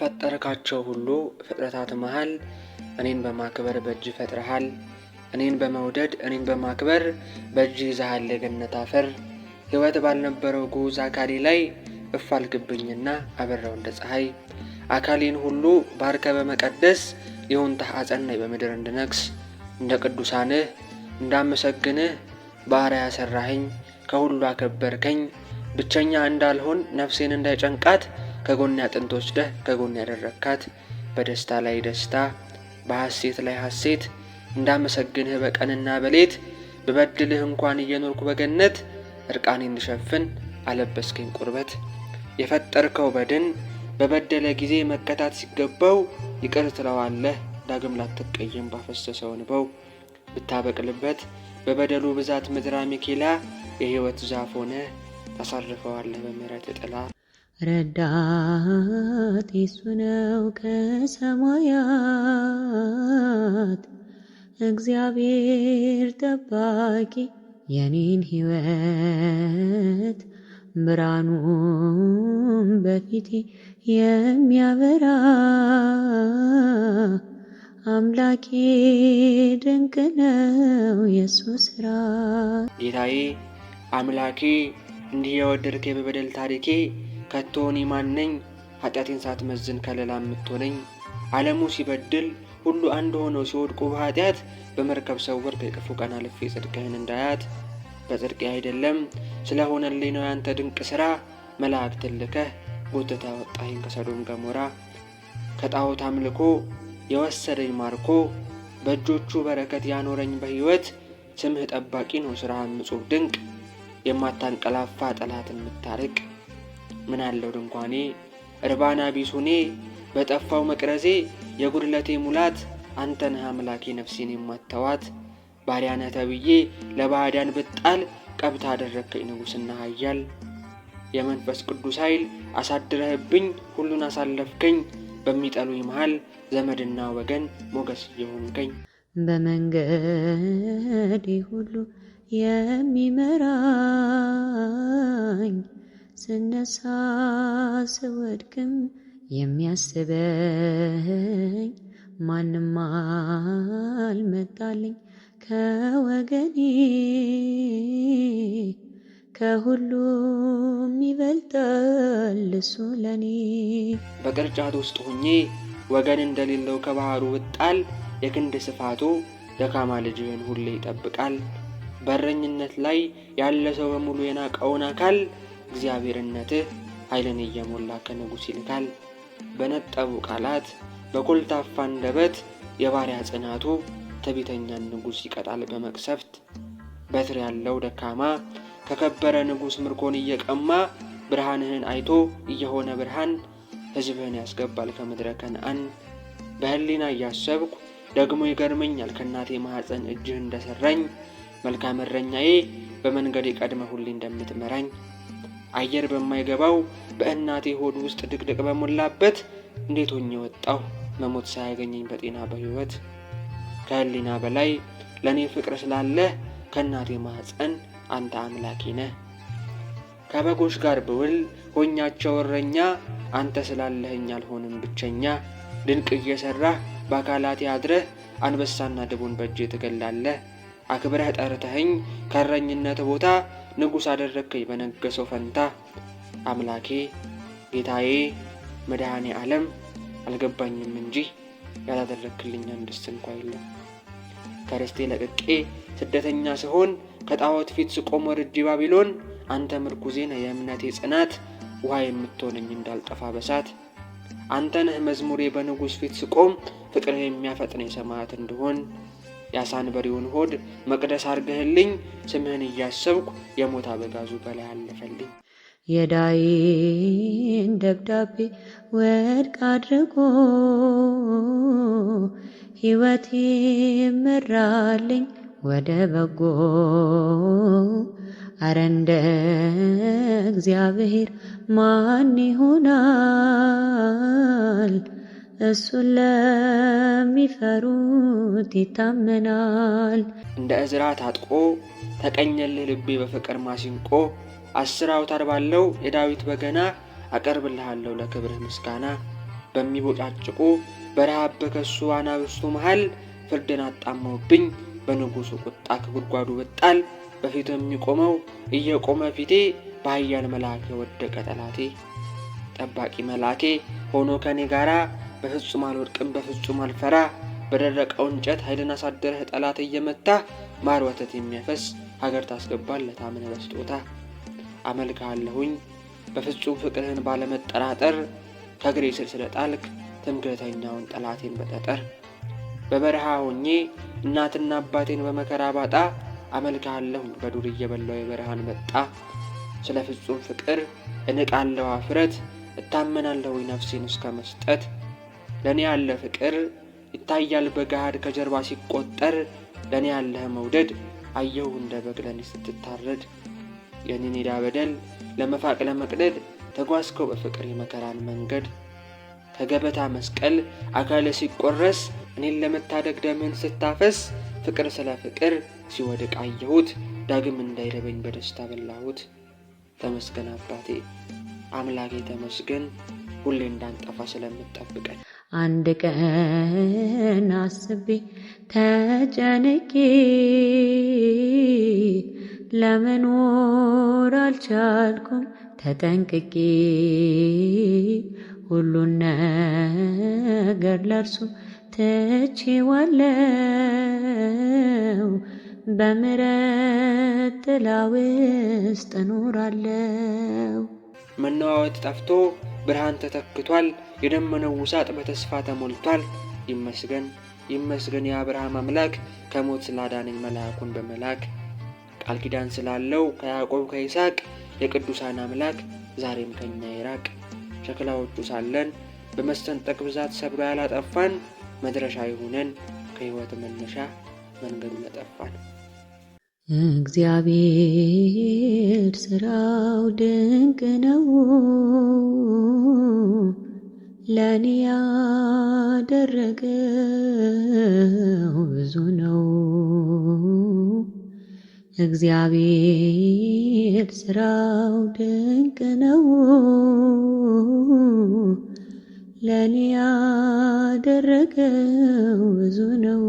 ከፈጠርካቸው ሁሉ ፍጥረታት መሃል እኔን በማክበር በእጅ ፈጥረሃል። እኔን በመውደድ እኔን በማክበር በእጅ ይዘሃል የገነት አፈር። ሕይወት ባልነበረው ጉዝ አካሌ ላይ እፋልክብኝና አበራው እንደ ፀሐይ። አካሌን ሁሉ ባርከ በመቀደስ ይሁንታህ አጸናኝ በምድር እንድነግስ። እንደ ቅዱሳንህ እንዳመሰግንህ ባሪያ ሰራኸኝ፣ ከሁሉ አከበርከኝ። ብቸኛ እንዳልሆን ነፍሴን እንዳይጨንቃት ከጎኔ አጥንት ወስደህ ከጎኔ ያደረግካት። በደስታ ላይ ደስታ በሐሴት ላይ ሐሴት እንዳመሰግንህ በቀንና በሌት። ብበድልህ እንኳን እየኖርኩ በገነት እርቃኔ እንድሸፍን አለበስከኝ ቁርበት። የፈጠርከው በድን በበደለ ጊዜ መቀጣት ሲገባው ይቅር ትለዋለህ ዳግም ላትቀየም ባፈሰሰው እንባው። ብታበቅልበት በበደሉ ብዛት ምድረ ሚኬላ የሕይወት ዛፍ ሆነህ ታሳርፈዋለህ በምሕረት ጥላ። ረዳቴ እሱ ነው ከሰማያት፣ እግዚአብሔር ጠባቂ የኔን ሕይወት። ብርሃኑም በፊቴ የሚያበራ አምላኬ ድንቅ ነው የሱ ሥራ። ጌታዬ አምላኬ እንዲህ የወደድከ በበደል ታሪኬ ከቶ እኔ ማነኝ? ኃጢአቴን ሳትመዝን ከለላ የምትሆነኝ። ዓለሙ ሲበድል ሁሉ አንድ ሆነው ሲወድቁ በኃጢአት በመርከብ ሰወርከ የክፉ ቀን አልፌ ጽድቅህን እንዳያት። በጽድቄ አይደለም ስለሆነልኝ ነው ያንተ ድንቅ ሥራ። መላእክትን ልከህ ጎትተህ አወጣኸኝ ከሰዶም ገሞራ። ከጣዖት አምልኮ የወሰደኝ ማርኮ በእጆቹ በረከት ያኖረኝ በሕይወት። ስምህ ጠባቂ ነው ሥራህም እጹብ ድንቅ፣ የማታንቀላፋ ጠላትን የምታርቅ። ምን አለው ድንኳኔ እርባና ቢሱኔ በጠፋው መቅረዜ። የጉድለቴ ሙላት አንተ ነህ አምላኬ ነፍሴን የማተዋት። ባሪያ ነህ ተብዬ ለባዕዳን ብጣል ቀብታ አደረግከኝ ንጉሥና ኃያል። የመንፈስ ቅዱስ ኃይል አሳድረህብኝ ሁሉን አሳለፍከኝ። በሚጠሉኝ መሃል ዘመድና ወገን ሞገስ እየሆንከኝ። በመንገዴ ሁሉ የሚመራኝ፣ ስነሳ ስወድቅም የሚያስበኝ። ማንም አልመጣልኝ ከወገኔ፣ ከሁሉም ይበልጣል እሱ ለኔ። በቅርጫት ውስጥ ሁኜ ወገን እንደሌለው ከባህሩ ብጣል። የክንድ ስፋቱ ደካማ ልጅህን ሁሌ ይጠብቃል። በረኝነት ላይ ያለ ሰው በሙሉ የናቀውን አካል እግዚአብሔርነትህ ኃይልን እየሞላ ከንጉሥ ይልካል። በነጠቡ ቃላት በኮልታፋ አንደበት የባሪያ ጽናቱ ትዕቢተኛን ንጉሥ ይቀጣል በመቅሰፍት። በትር ያለው ደካማ ከከበረ ንጉሥ ምርኮን እየቀማ ብርሃንህን አይቶ እየሆነ ብርሃን ሕዝብህን ያስገባል ከምድረ ከነአን። በህሊና እያሰብኩ ደግሞ ይገርመኛል ከእናቴ ማኅፀን እጅህ እንደሰራኝ። መልካም እረኛዬ በመንገዴ ቀድመ ሁሌ እንደምትመራኝ። አየር በማይገባው በእናቴ ሆድ ውስጥ ድቅድቅ በሞላበት እንዴት ሆኜ ወጣሁ መሞት ሳያገኘኝ በጤና በሕይወት። ከህሊና በላይ ለእኔ ፍቅር ስላለህ ከእናቴ ማኅፀን አንተ አምላኬ ነህ። ከበጎች ጋር ብውል ሆኛቸው እረኛ አንተ ስላለኸኝ አልሆንም ብቸኛ። ድንቅ እየሠራህ በአካላቴ አድረህ አንበሳና ድቡን በእጅ ትገላለህ። አክብረህ ጠርተኸኝ ከእረኝነት ቦታ ንጉሥ አደረግከኝ በነገሰው ፈንታ። አምላኬ ጌታዬ መድኃኔ ዓለም አልገባኝም እንጂ ያላደረግክልኝ አንድስ እንኳ የለም። ከርስቴ ለቅቄ ስደተኛ ስሆን ከጣዖት ፊት ስቆም ወርጄ ባቢሎን። አንተ ምርኩዜ ነህ የእምነቴ ጽናት፣ ውሃ የምትሆነኝ እንዳልጠፋ በሳት። አንተ ነህ መዝሙሬ በንጉሥ ፊት ስቆም፣ ፍቅርህ የሚያፈጥን የሰማዕት እንድሆን። የአሳንበሪውን ሆድ መቅደስ አርገህልኝ፣ ስምህን እያሰብኩ የሞት አበጋዙ በላይ አለፈልኝ። የዳይን ደብዳቤ ወድቅ አድርጎ ሕይወቴ መራልኝ ወደ በጎ። አረ እንደ እግዚአብሔር ማን ይሆናል? እሱን ለሚፈሩት ይታመናል። እንደ እዝራ ታጥቆ ተቀኘልህ ልቤ በፍቅር ማሲንቆ። 10 አውታር ባለው የዳዊት በገና አቀርብልሃለሁ ለክብርህ ምስጋና። በሚቦጫጭቁ በረሃብ በከሱ አናብስቱ መሃል ፍርድን አጣመውብኝ በንጉሡ ቁጣ ከጉድጓዱ ብጣል በፊቱ የሚቆመው እየቆመ ፊቴ በኃያል መልአክ የወደቀ ጠላቴ ጠባቂ መልአኬ ሆኖ ከኔ ጋራ በፍጹም አልወድቅም በፍጹም አልፈራ በደረቀው እንጨት ኃይልን አሳደረህ ጠላት እየመታ ማር ወተት የሚያፈስ ሀገር ታስገባለህ ታምነህ በስጦታ አመልክሃለሁኝ በፍጹም ፍቅርህን ባለመጠራጠር ከእግሬ ስር ስለጣልክ ትምክህተኛውን ጠላቴን በጠጠር በበረሃ ሆኜ እናትና አባቴን በመከራ ባጣ አመልክሃለሁኝ በዱር እየበላው የበረሃን መጣ ስለ ፍጹም ፍቅር እንቃለሁ አፍረት እታመናለሁኝ ነፍሴን እስከ መስጠት ለኔ ያለ ፍቅር ይታያል በገሃድ ከጀርባ ሲቆጠር ለኔ ያለህ መውደድ አየሁ እንደ በግ ለኔ ስትታረድ የኔን ዕዳ በደል ለመፋቅ ለመቅደድ ተጓዝከው በፍቅር የመከራን መንገድ ከገበታ መስቀል አካለ ሲቆረስ እኔን ለመታደግ ደምህን ስታፈስ ፍቅር ስለ ፍቅር ሲወድቅ አየሁት ዳግም እንዳይረበኝ በደስታ በላሁት ተመስገን አባቴ አምላኬ ተመስገን ሁሌ እንዳንጠፋ ስለምትጠብቀን አንድ ቀን አስቤ ተጨንቄ ለመኖር አልቻልኩም ተጠንቅቄ ሁሉን ነገር ለእርሱ ትቼዋለሁ በምሕረት ጥላ ውስጥ እኖራለሁ። መነዋወጥ ጠፍቶ ብርሃን ተተክቷል የደመናው ውሳጥ በተስፋ ተሞልቷል ይመስገን ይመስገን የአብርሃም አምላክ ከሞት ስላዳነኝ መልአኩን በመላክ ቃል ኪዳን ስላለው ከያዕቆብ ከይስሐቅ የቅዱሳን አምላክ ዛሬም ከኛ ይራቅ ሸክላዎቹ ሳለን በመሰንጠቅ ብዛት ሰብሮ ያላጠፋን መድረሻ ይሁነን ከሕይወት መነሻ መንገዱ ለጠፋን እግዚአብሔር ሥራው ድንቅ ነው ለኔ ያደረገው ብዙ ነው እግዚአብሔር ሥራው ድንቅ ነው ለኔ ያደረገው ብዙ ነው